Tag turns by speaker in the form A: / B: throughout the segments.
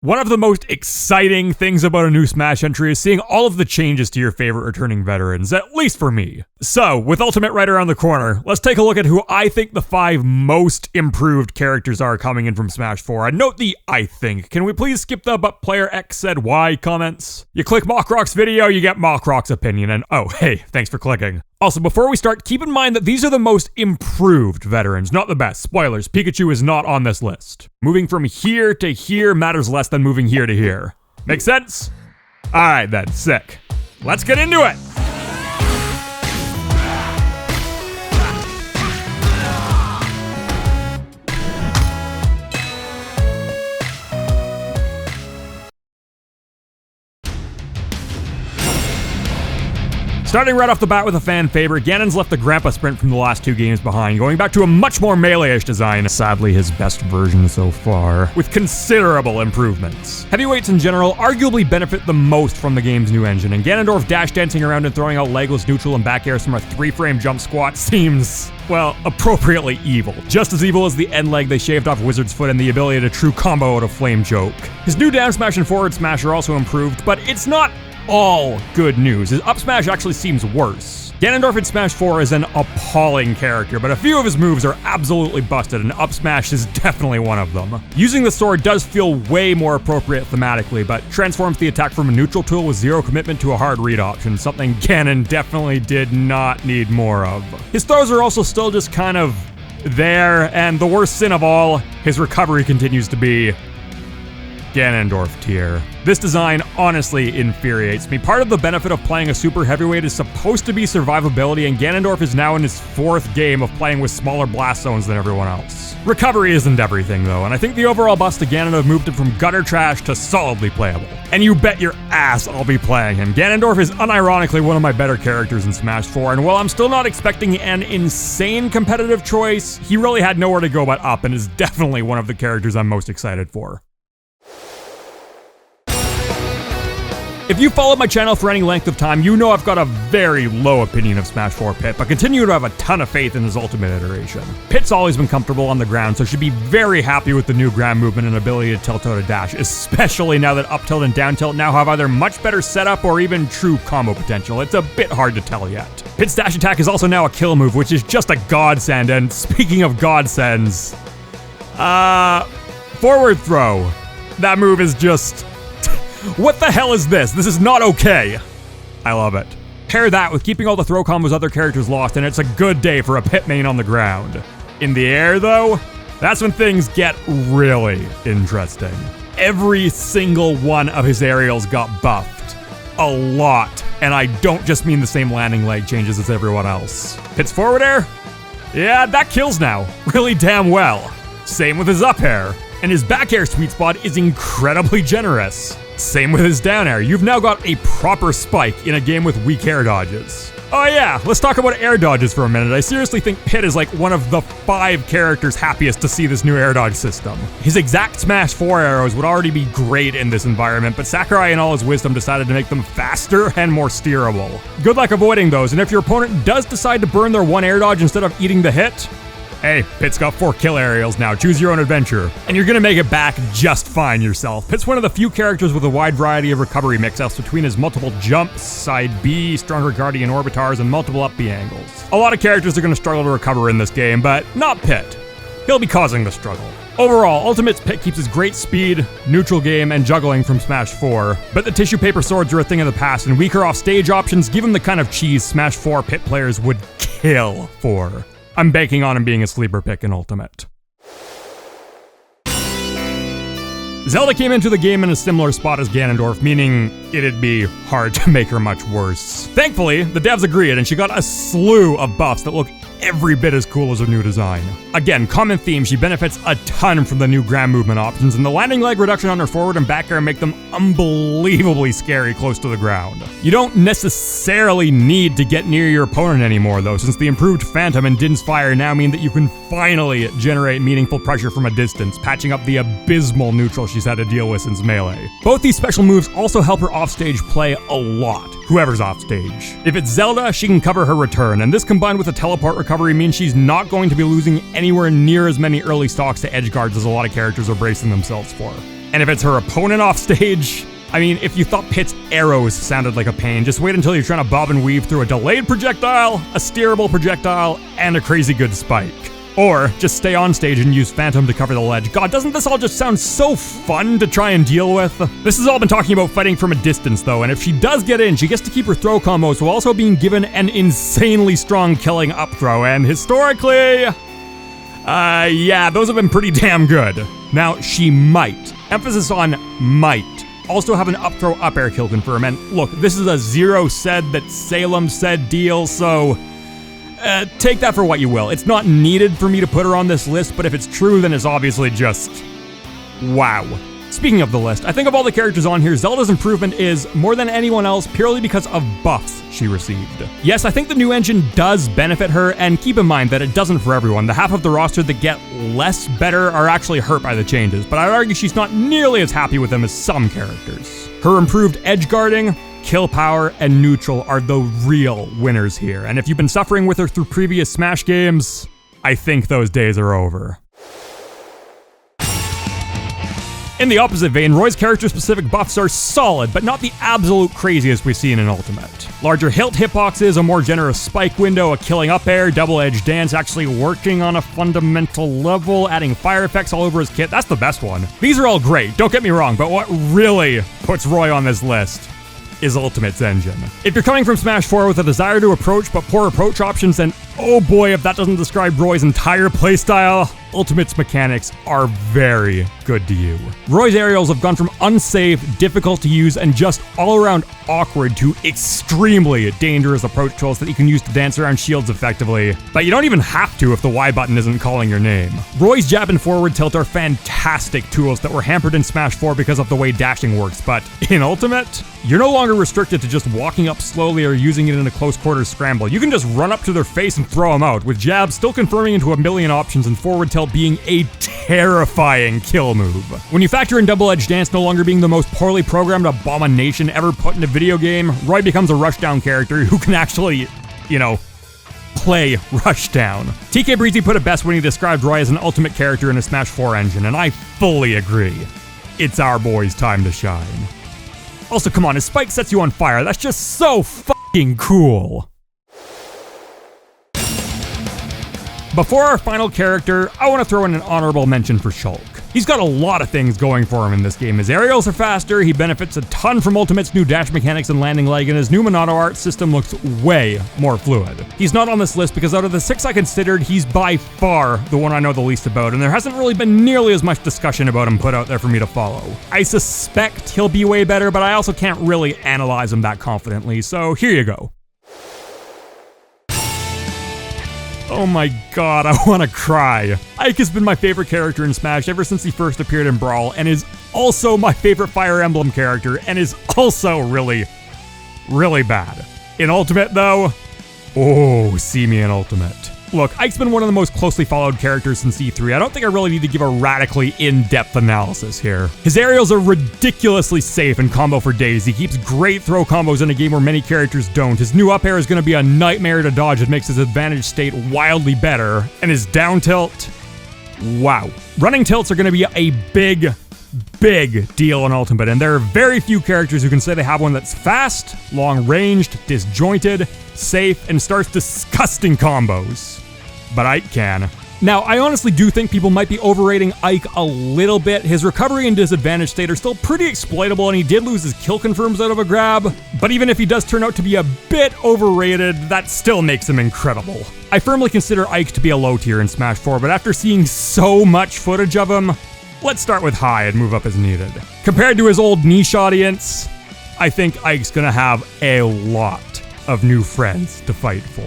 A: One of the most exciting things about a new Smash entry is seeing all of the changes to your favorite returning veterans, at least for me. So, with Ultimate right around the corner, let's take a look at who I think the 5 most improved characters are coming in from Smash 4. And note the I think. Can we please skip the "but player X said Y" comments? You click MockRock's video, you get MockRock's opinion, and oh, hey, thanks for clicking. Also, before we start, keep in mind that these are the most improved veterans, not the best. Spoilers, Pikachu is not on this list. Moving from here to here matters less than moving here to here. Make sense? Alright then, sick. Let's get into it! Starting right off the bat with a fan favorite, Ganon's left the Grandpa sprint from the last 2 games behind, going back to a much more melee-ish design, sadly his best version so far, with considerable improvements. Heavyweights in general arguably benefit the most from the game's new engine, and Ganondorf dash dancing around and throwing out legless neutral and back airs from a 3-frame jump squat seems, well, appropriately evil. Just as evil as the end leg they shaved off Wizard's foot and the ability to true combo out of Flame Choke. His new down smash and forward smash are also improved, but it's not all good news. His up smash actually seems worse. Ganondorf in Smash 4 is an appalling character, but a few of his moves are absolutely busted, and up smash is definitely one of them. Using the sword does feel way more appropriate thematically, but transforms the attack from a neutral tool with 0 commitment to a hard read option, something Ganon definitely did not need more of. His throws are also still just kind of there, and the worst sin of all, his recovery continues to be Ganondorf tier. This design honestly infuriates me. Part of the benefit of playing a super heavyweight is supposed to be survivability, and Ganondorf is now in his 4th game of playing with smaller blast zones than everyone else. Recovery isn't everything though, and I think the overall bust to Ganon have moved him from gutter trash to solidly playable. And you bet your ass I'll be playing him. Ganondorf is unironically one of my better characters in Smash 4, and while I'm still not expecting an insane competitive choice, he really had nowhere to go but up, and is definitely one of the characters I'm most excited for. If you followed my channel for any length of time, you know I've got a very low opinion of Smash 4 Pit, but continue to have a ton of faith in his ultimate iteration. Pit's always been comfortable on the ground, so should be very happy with the new ground movement and ability to tilt out a dash, especially now that up tilt and down tilt now have either much better setup or even true combo potential. It's a bit hard to tell yet. Pit's dash attack is also now a kill move, which is just a godsend, and speaking of godsends, forward throw. That move is just... what the hell is this? This is not okay. I love it. Pair that with keeping all the throw combos other characters lost, and it's a good day for a Pit main on the ground. In the air, though, that's when things get really interesting. Every single one of his aerials got buffed. A lot. And I don't just mean the same landing leg changes as everyone else. Pit's forward air? Yeah, that kills now. Really damn well. Same with his up air. And his back air sweet spot is incredibly generous. Same with his down air. You've now got a proper spike in a game with weak air dodges. Oh yeah, let's talk about air dodges for a minute. I seriously think Pit is like one of the 5 characters happiest to see this new air dodge system. His exact Smash 4 arrows would already be great in this environment, but Sakurai in all his wisdom decided to make them faster and more steerable. Good luck avoiding those, and if your opponent does decide to burn their 1 air dodge instead of eating the hit, hey, Pit's got 4 kill aerials now, choose your own adventure. And you're gonna make it back just fine yourself. Pit's one of the few characters with a wide variety of recovery mix-ups between his multiple jumps, side B, stronger Guardian Orbitars, and multiple up B angles. A lot of characters are gonna struggle to recover in this game, but not Pit. He'll be causing the struggle. Overall, Ultimate's Pit keeps his great speed, neutral game, and juggling from Smash 4, but the tissue paper swords are a thing of the past, and weaker off-stage options give him the kind of cheese Smash 4 Pit players would kill for. I'm banking on him being a sleeper pick in Ultimate. Zelda came into the game in a similar spot as Ganondorf, meaning it'd be hard to make her much worse. Thankfully, the devs agreed, and she got a slew of buffs that look every bit as cool as her new design. Again, common theme, she benefits a ton from the new ground movement options, and the landing leg reduction on her forward and back air make them unbelievably scary close to the ground. You don't necessarily need to get near your opponent anymore though, since the improved Phantom and Din's Fire now mean that you can finally generate meaningful pressure from a distance, patching up the abysmal neutral she's had to deal with since Melee. Both these special moves also help her offstage play a lot, whoever's offstage. If it's Zelda, she can cover her return, and this combined with a teleport recovery means she's not going to be losing anywhere near as many early stocks to edge guards as a lot of characters are bracing themselves for. And if it's her opponent off stage, I mean, if you thought Pit's arrows sounded like a pain, just wait until you're trying to bob and weave through a delayed projectile, a steerable projectile, and a crazy good spike. Or just stay on stage and use Phantom to cover the ledge. God, doesn't this all just sound so fun to try and deal with? This has all been talking about fighting from a distance though, and if she does get in, she gets to keep her throw combos while also being given an insanely strong killing up throw, and historically, yeah, those have been pretty damn good. Now, she might, emphasis on might, also have an up throw up air kill confirm, and look, this is a zero said that Salem said deal, so take that for what you will. It's not needed for me to put her on this list, but if it's true, then it's obviously just wow. Speaking of the list, I think of all the characters on here, Zelda's improvement is, more than anyone else, purely because of buffs she received. Yes, I think the new engine does benefit her, and keep in mind that it doesn't for everyone. The half of the roster that get less better are actually hurt by the changes, but I'd argue she's not nearly as happy with them as some characters. Her improved edge guarding, kill power, and neutral are the real winners here, and if you've been suffering with her through previous Smash games, I think those days are over. In the opposite vein, Roy's character-specific buffs are solid, but not the absolute craziest we've seen in Ultimate. Larger hilt hitboxes, a more generous spike window, a killing up air, double-edged dance actually working on a fundamental level, adding fire effects all over his kit, that's the best one. These are all great, don't get me wrong, but what really puts Roy on this list is Ultimate's engine. If you're coming from Smash 4 with a desire to approach but poor approach options, then oh boy, if that doesn't describe Roy's entire playstyle, Ultimate's mechanics are very good to you. Roy's aerials have gone from unsafe, difficult to use, and just all-around awkward to extremely dangerous approach tools that you can use to dance around shields effectively, but you don't even have to if the Y button isn't calling your name. Roy's jab and forward tilt are fantastic tools that were hampered in Smash 4 because of the way dashing works, but in Ultimate, you're no longer restricted to just walking up slowly or using it in a close quarters scramble. You can just run up to their face and throw them out, with jabs still confirming into a million options and forward tilt being a terrifying kill move. When you factor in double-edged dance no longer being the most poorly programmed abomination ever put in a video game, Roy becomes a rushdown character who can actually, play rushdown. TK Breezy put it best when he described Roy as an ultimate character in a Smash 4 engine, and I fully agree. It's our boy's time to shine. Also, come on, his spike sets you on fire. That's just so fucking cool. Before our final character, I want to throw in an honorable mention for Shulk. He's got a lot of things going for him in this game. His aerials are faster, he benefits a ton from Ultimate's new dash mechanics and landing leg, and his new Monado art system looks way more fluid. He's not on this list because out of the 6 I considered, he's by far the one I know the least about, and there hasn't really been nearly as much discussion about him put out there for me to follow. I suspect he'll be way better, but I also can't really analyze him that confidently, so here you go. Oh my god, I want to cry. Ike has been my favorite character in Smash ever since he first appeared in Brawl, and is also my favorite Fire Emblem character, and is also really, really bad. In Ultimate, though, oh, see me in Ultimate. Look, Ike's been one of the most closely followed characters since E3. I don't think I really need to give a radically in-depth analysis here. His aerials are ridiculously safe and combo for days. He keeps great throw combos in a game where many characters don't. His new up air is going to be a nightmare to dodge that makes his advantage state wildly better. And his down tilt, wow. Running tilts are going to be a big deal in Ultimate, and there are very few characters who can say they have one that's fast, long-ranged, disjointed, safe, and starts disgusting combos. But Ike can. Now, I honestly do think people might be overrating Ike a little bit. His recovery and disadvantage state are still pretty exploitable, and he did lose his kill confirms out of a grab. But even if he does turn out to be a bit overrated, that still makes him incredible. I firmly consider Ike to be a low tier in Smash 4, but after seeing so much footage of him, let's start with high and move up as needed. Compared to his old niche audience, I think Ike's gonna have a lot of new friends to fight for.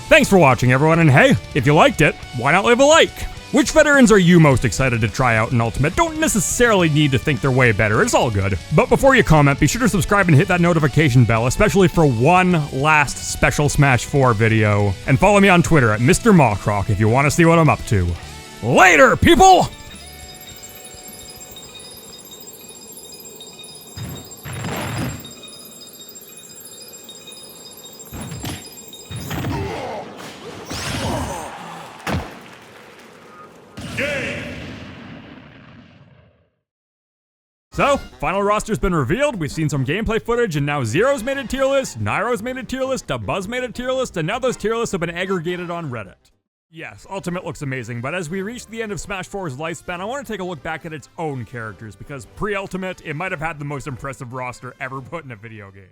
A: Thanks for watching, everyone, and hey, if you liked it, why not leave a like? Which veterans are you most excited to try out in Ultimate? Don't necessarily need to think they're way better, it's all good. But before you comment, be sure to subscribe and hit that notification bell, especially for one last special Smash 4 video. And follow me on Twitter at Mr. MockRock if you want to see what I'm up to. Later, people! So, final roster's been revealed, we've seen some gameplay footage, and now Zero's made a tier list, Nairo's made a tier list, Buzz made a tier list, and now those tier lists have been aggregated on Reddit. Yes, Ultimate looks amazing, but as we reach the end of Smash 4's lifespan, I want to take a look back at its own characters, because pre-Ultimate, it might have had the most impressive roster ever put in a video game.